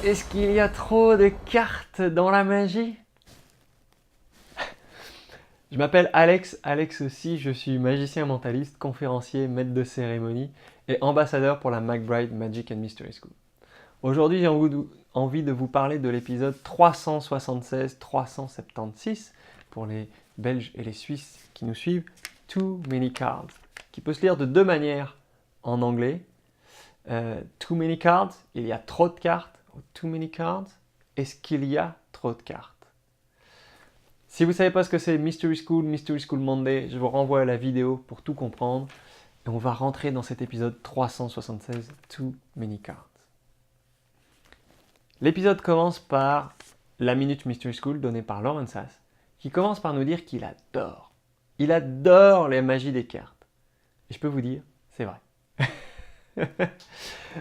Est-ce qu'il y a trop de cartes dans la magie? Je m'appelle Alex aussi, je suis magicien mentaliste, conférencier, maître de cérémonie et ambassadeur pour la McBride Magic and Mystery School. Aujourd'hui, j'ai envie de vous parler de l'épisode 376-376 pour les Belges et les Suisses qui nous suivent, Too Many Cards, qui peut se lire de deux manières en anglais. Too many cards, il y a trop de cartes. Too many cards, est-ce qu'il y a trop de cartes? Si vous ne savez pas ce que c'est Mystery School Monday, je vous renvoie à la vidéo pour tout comprendre. Et on va rentrer dans cet épisode 376, Too Many Cards. L'épisode commence par la Minute Mystery School donnée par Lauren Sass, qui commence par nous dire qu'il adore. Il adore les magies des cartes. Et je peux vous dire, c'est vrai.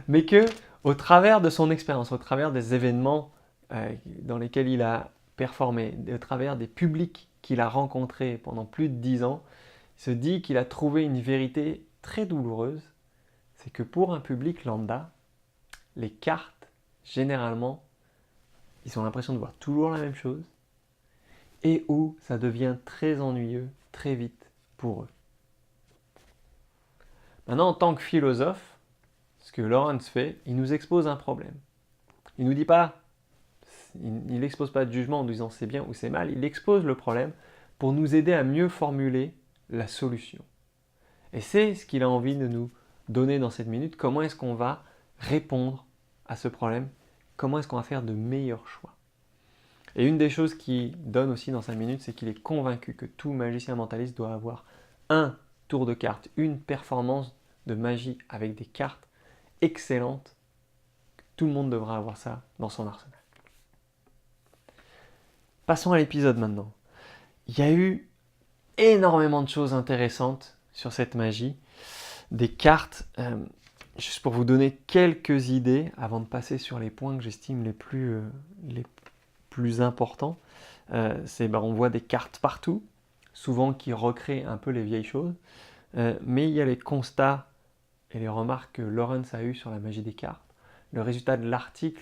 Mais que, au travers de son expérience, au travers des événements dans lesquels il a performé, au travers des publics qu'il a rencontrés pendant plus de 10 ans, il se dit qu'il a trouvé une vérité très douloureuse, c'est que pour un public lambda, les cartes, généralement, ils ont l'impression de voir toujours la même chose, et où ça devient très ennuyeux, très vite, pour eux. Maintenant, en tant que philosophe, ce que Lawrence fait, il nous expose un problème. Il ne nous dit pas, il n'expose pas de jugement en nous disant c'est bien ou c'est mal, il expose le problème pour nous aider à mieux formuler la solution. Et c'est ce qu'il a envie de nous donner dans cette minute, comment est-ce qu'on va répondre à ce problème, comment est-ce qu'on va faire de meilleurs choix. Et une des choses qu'il donne aussi dans sa minute, c'est qu'il est convaincu que tout magicien mentaliste doit avoir un tour de cartes, une performance de magie avec des cartes excellente, tout le monde devra avoir ça dans son arsenal. Passons à l'épisode maintenant. Il y a eu énormément de choses intéressantes sur cette magie, des cartes, juste pour vous donner quelques idées avant de passer sur les points que j'estime les plus importants. On voit des cartes partout, souvent qui recréent un peu les vieilles choses, mais il y a les constats et les remarques que Lawrence a eues sur la magie des cartes, le résultat de l'article,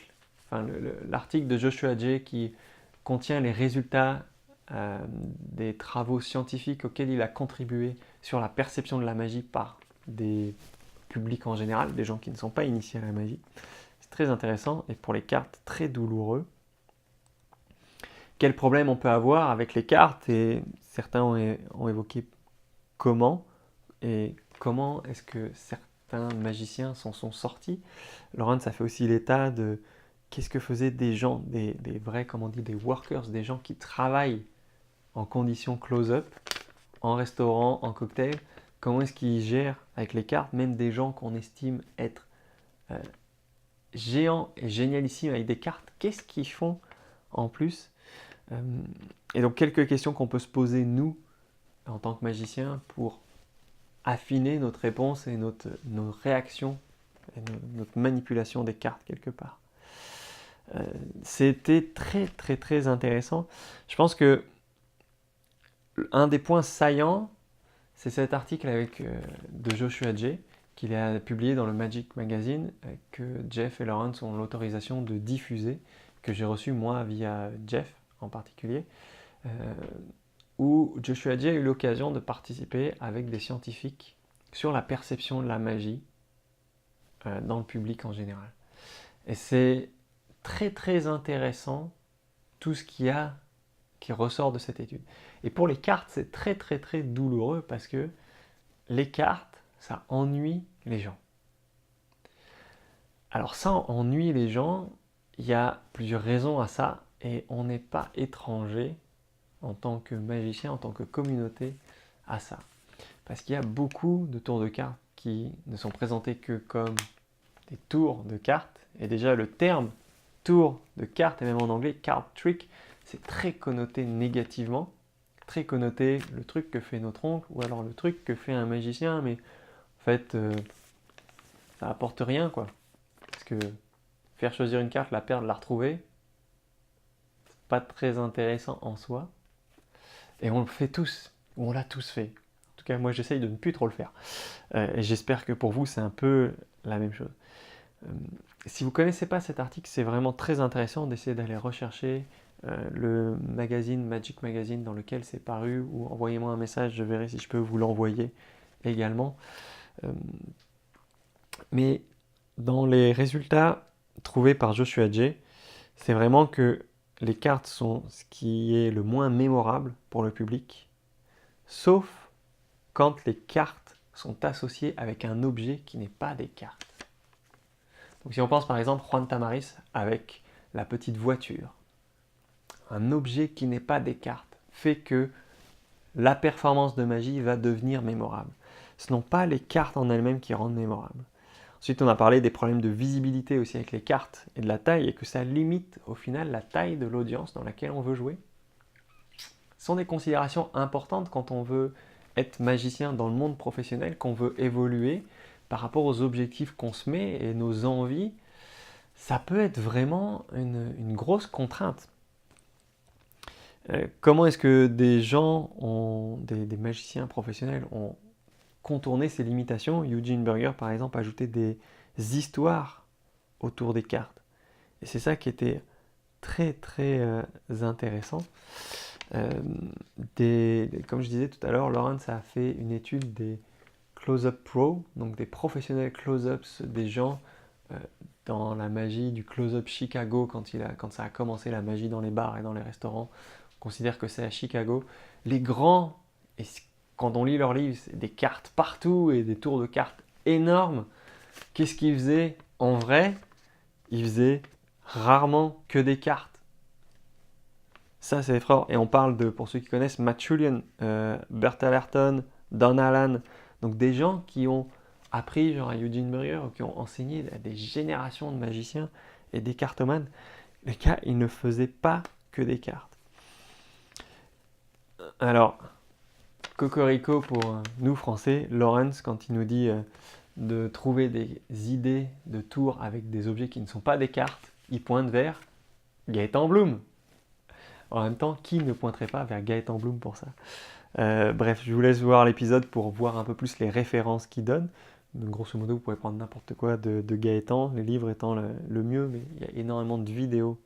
l'article de Joshua Jay qui contient les résultats des travaux scientifiques auxquels il a contribué sur la perception de la magie par des publics en général, des gens qui ne sont pas initiés à la magie. C'est très intéressant et pour les cartes, très douloureux. Quel problème on peut avoir avec les cartes, et certains ont évoqué comment, et comment est-ce que certains magiciens s'en sont sortis. Lawrence a fait aussi l'état de qu'est-ce que faisaient des gens, des vrais, comment on dit, des workers, des gens qui travaillent en conditions close-up, en restaurant, en cocktail, comment est-ce qu'ils gèrent avec les cartes, même des gens qu'on estime être géants et génialissimes avec des cartes, qu'est-ce qu'ils font en plus? Et donc quelques questions qu'on peut se poser nous, en tant que magiciens, pour affiner notre réponse et nos réactions, et notre manipulation des cartes quelque part. C'était très très très intéressant. Je pense que un des points saillants, c'est cet article de Joshua Jay qu'il a publié dans le Magic Magazine, que Jeff et Lawrence ont l'autorisation de diffuser, que j'ai reçu moi via Jeff en particulier, où Joshua Jay a eu l'occasion de participer avec des scientifiques sur la perception de la magie dans le public en général. Et c'est très très intéressant tout ce qui ressort de cette étude. Et pour les cartes, c'est très très très douloureux parce que les cartes, ça ennuie les gens. Alors ça ennuie les gens, il y a plusieurs raisons à ça et on n'est pas étranger en tant que magicien, en tant que communauté à ça. Parce qu'il y a beaucoup de tours de cartes qui ne sont présentés que comme des tours de cartes. Et déjà le terme tour de cartes, et même en anglais card trick, c'est très connoté négativement, très connoté le truc que fait notre oncle, ou alors le truc que fait un magicien, mais en fait, ça apporte rien, quoi. Parce que faire choisir une carte, la perdre, la retrouver, c'est pas très intéressant en soi. Et on le fait tous, ou on l'a tous fait. En tout cas, moi, j'essaye de ne plus trop le faire. Et j'espère que pour vous, c'est un peu la même chose. Si vous ne connaissez pas cet article, c'est vraiment très intéressant d'essayer d'aller rechercher le magazine Magic Magazine dans lequel c'est paru, ou envoyez-moi un message, je verrai si je peux vous l'envoyer également. Mais dans les résultats trouvés par Joshua Jay, c'est vraiment que les cartes sont ce qui est le moins mémorable pour le public, sauf quand les cartes sont associées avec un objet qui n'est pas des cartes. Donc si on pense par exemple Juan Tamaris avec la petite voiture, un objet qui n'est pas des cartes fait que la performance de magie va devenir mémorable. Ce ne sont pas les cartes en elles-mêmes qui rendent mémorables. Ensuite, on a parlé des problèmes de visibilité aussi avec les cartes et de la taille, et que ça limite au final la taille de l'audience dans laquelle on veut jouer. Ce sont des considérations importantes quand on veut être magicien dans le monde professionnel, qu'on veut évoluer par rapport aux objectifs qu'on se met et nos envies. Ça peut être vraiment une grosse contrainte. Comment est-ce que des gens, des magiciens professionnels, ont contourné ces limitations? Eugene Burger, par exemple, ajoutait des histoires autour des cartes. Et c'est ça qui était très très intéressant. Comme je disais tout à l'heure, Lawrence a fait une étude des close-up pro, donc des professionnels close-ups, des gens dans la magie du close-up Chicago, quand ça a commencé la magie dans les bars et dans les restaurants. On considère que c'est à Chicago. Les grands, et quand on lit leurs livres, c'est des cartes partout et des tours de cartes énormes. Qu'est-ce qu'ils faisaient en vrai? Ils faisaient rarement que des cartes. Ça, c'est fort. Et on parle de, pour ceux qui connaissent, Matt Julian, Bert Allerton, Don Allan. Donc des gens qui ont appris, genre à Eugene Burger, ou qui ont enseigné à des générations de magiciens et des cartomanes. Les gars, ils ne faisaient pas que des cartes. Alors, cocorico pour nous Français, Lawrence, quand il nous dit de trouver des idées de tours avec des objets qui ne sont pas des cartes, il pointe vers Gaëtan Bloom. En même temps, qui ne pointerait pas vers Gaëtan Bloom pour ça? Bref, je vous laisse voir l'épisode pour voir un peu plus les références qu'il donne. Donc, grosso modo, vous pouvez prendre n'importe quoi de Gaëtan, les livres étant le mieux, mais il y a énormément de vidéos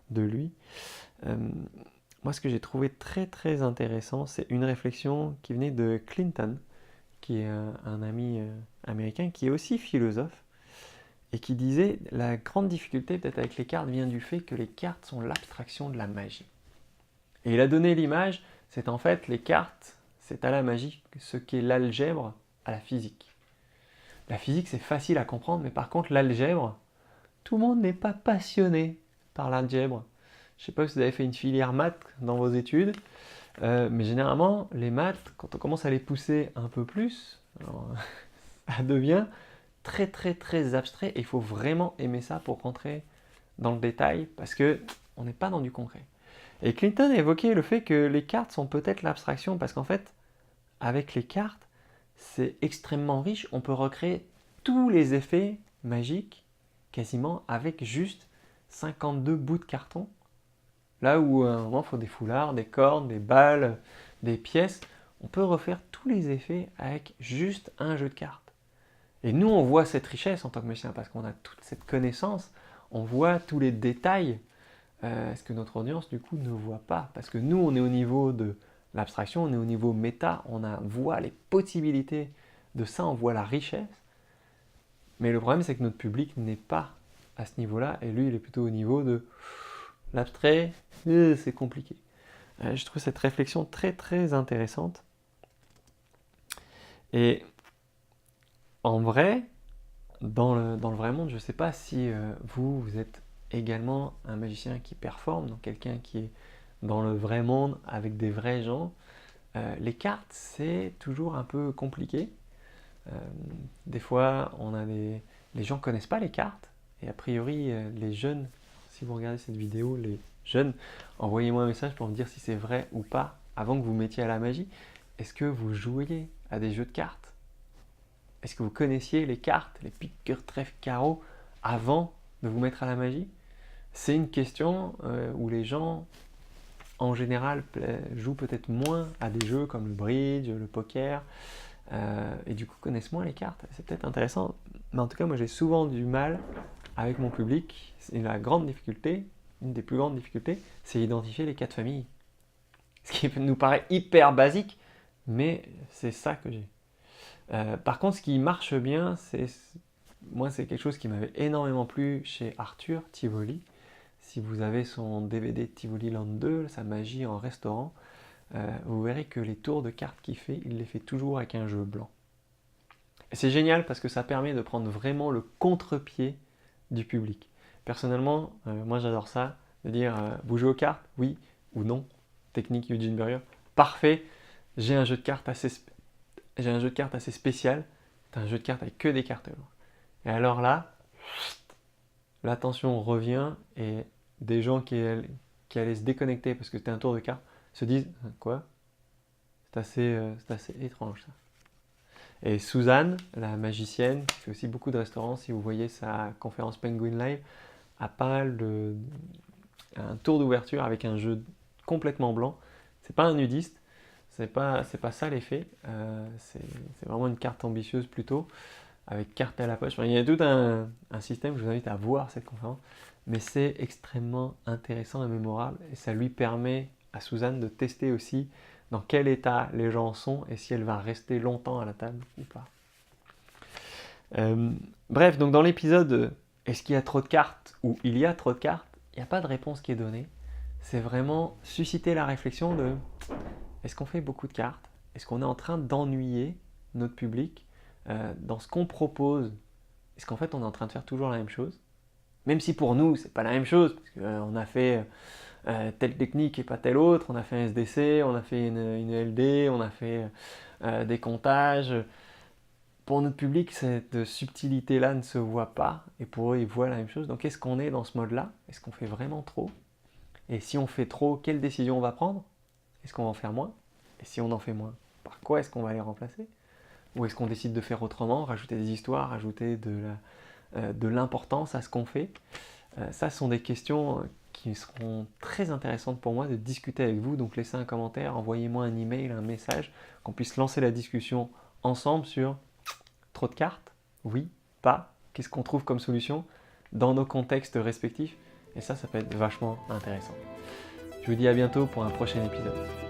de lui. Moi, ce que j'ai trouvé très très intéressant, c'est une réflexion qui venait de Clinton, qui est un ami américain, qui est aussi philosophe, et qui disait la grande difficulté peut-être avec les cartes vient du fait que les cartes sont l'abstraction de la magie. Et il a donné l'image, c'est en fait les cartes, c'est à la magie ce qu'est l'algèbre à la physique. La physique, c'est facile à comprendre, mais par contre l'algèbre, tout le monde n'est pas passionné par l'algèbre. Je ne sais pas si vous avez fait une filière maths dans vos études, mais généralement, les maths, quand on commence à les pousser un peu plus, alors, ça devient très très très abstrait, et il faut vraiment aimer ça pour rentrer dans le détail, parce qu'on n'est pas dans du concret. Et Clinton a évoqué le fait que les cartes sont peut-être l'abstraction, parce qu'en fait, avec les cartes, c'est extrêmement riche, on peut recréer tous les effets magiques, quasiment, avec juste 52 bouts de carton. Là où à un moment, il faut des foulards, des cordes, des balles, des pièces, on peut refaire tous les effets avec juste un jeu de cartes. Et nous, on voit cette richesse en tant que magicien, parce qu'on a toute cette connaissance, on voit tous les détails, ce que notre audience, du coup, ne voit pas. Parce que nous, on est au niveau de l'abstraction, on est au niveau méta, on voit les possibilités de ça, on voit la richesse. Mais le problème, c'est que notre public n'est pas à ce niveau-là, et lui, il est plutôt au niveau de l'abstrait, c'est compliqué. Je trouve cette réflexion très très intéressante. Et en vrai, dans le vrai monde, je ne sais pas si vous êtes également un magicien qui performe, donc quelqu'un qui est dans le vrai monde avec des vrais gens. Les cartes, c'est toujours un peu compliqué. Des fois, les gens ne connaissent pas les cartes, et a priori, les jeunes, si vous regardez cette vidéo, les jeunes, envoyez-moi un message pour me dire si c'est vrai ou pas, avant que vous mettiez à la magie. Est-ce que vous jouiez à des jeux de cartes? Est-ce que vous connaissiez les cartes, les piques, cœur, trèfle, carreau, avant de vous mettre à la magie? C'est une question où les gens, en général, jouent peut-être moins à des jeux comme le bridge, le poker, et du coup connaissent moins les cartes. C'est peut-être intéressant, mais en tout cas moi j'ai souvent du mal avec mon public. C'est la grande difficulté, une des plus grandes difficultés, c'est identifier les 4 familles. Ce qui nous paraît hyper basique, mais c'est ça que j'ai. Par contre, ce qui marche bien, moi c'est quelque chose qui m'avait énormément plu chez Arthur Tivoli. Si vous avez son DVD Tivoli Land 2, sa magie en restaurant, vous verrez que les tours de cartes qu'il fait, il les fait toujours avec un jeu blanc. Et c'est génial parce que ça permet de prendre vraiment le contre-pied du public. Personnellement, moi j'adore ça, de dire vous jouez aux cartes, oui ou non. Technique Eugene Burrier, parfait. J'ai un jeu de cartes assez spécial. C'est un jeu de cartes avec que des cartes blanches. Et alors là, l'attention revient et des gens qui allaient se déconnecter parce que c'était un tour de cartes se disent quoi? C'est assez étrange ça. Et Suzanne, la magicienne, qui fait aussi beaucoup de restaurants, si vous voyez sa conférence Penguin Live, a pas mal un tour d'ouverture avec un jeu complètement blanc. C'est pas un nudiste, c'est pas ça l'effet. C'est vraiment une carte ambitieuse plutôt, avec carte à la poche. Enfin, il y a tout un système, je vous invite à voir cette conférence, mais c'est extrêmement intéressant et mémorable, et ça lui permet à Suzanne de tester aussi dans quel état les gens sont et si elle va rester longtemps à la table ou pas. Bref, donc dans l'épisode est-ce qu'il y a trop de cartes ou il y a trop de cartes, il n'y a pas de réponse qui est donnée. C'est vraiment susciter la réflexion de est-ce qu'on fait beaucoup de cartes? Est-ce qu'on est en train d'ennuyer notre public dans ce qu'on propose? Est-ce qu'en fait on est en train de faire toujours la même chose? Même si pour nous c'est pas la même chose, parce qu'on a fait telle technique et pas telle autre, on a fait un SDC, on a fait une LD, on a fait des comptages. Pour notre public, cette subtilité-là ne se voit pas, et pour eux, ils voient la même chose. Donc est-ce qu'on est dans ce mode-là? Est-ce qu'on fait vraiment trop? Et si on fait trop, quelle décision on va prendre? Est-ce qu'on va en faire moins? Et si on en fait moins, par quoi est-ce qu'on va les remplacer? Ou est-ce qu'on décide de faire autrement, rajouter des histoires, rajouter de l'importance à ce qu'on fait? Ça, ce sont des questions qui seront très intéressantes pour moi de discuter avec vous. Donc laissez un commentaire, envoyez-moi un email, un message, qu'on puisse lancer la discussion ensemble sur trop de cartes? Oui, pas? Qu'est-ce qu'on trouve comme solution dans nos contextes respectifs? Et ça peut être vachement intéressant. Je vous dis à bientôt pour un prochain épisode.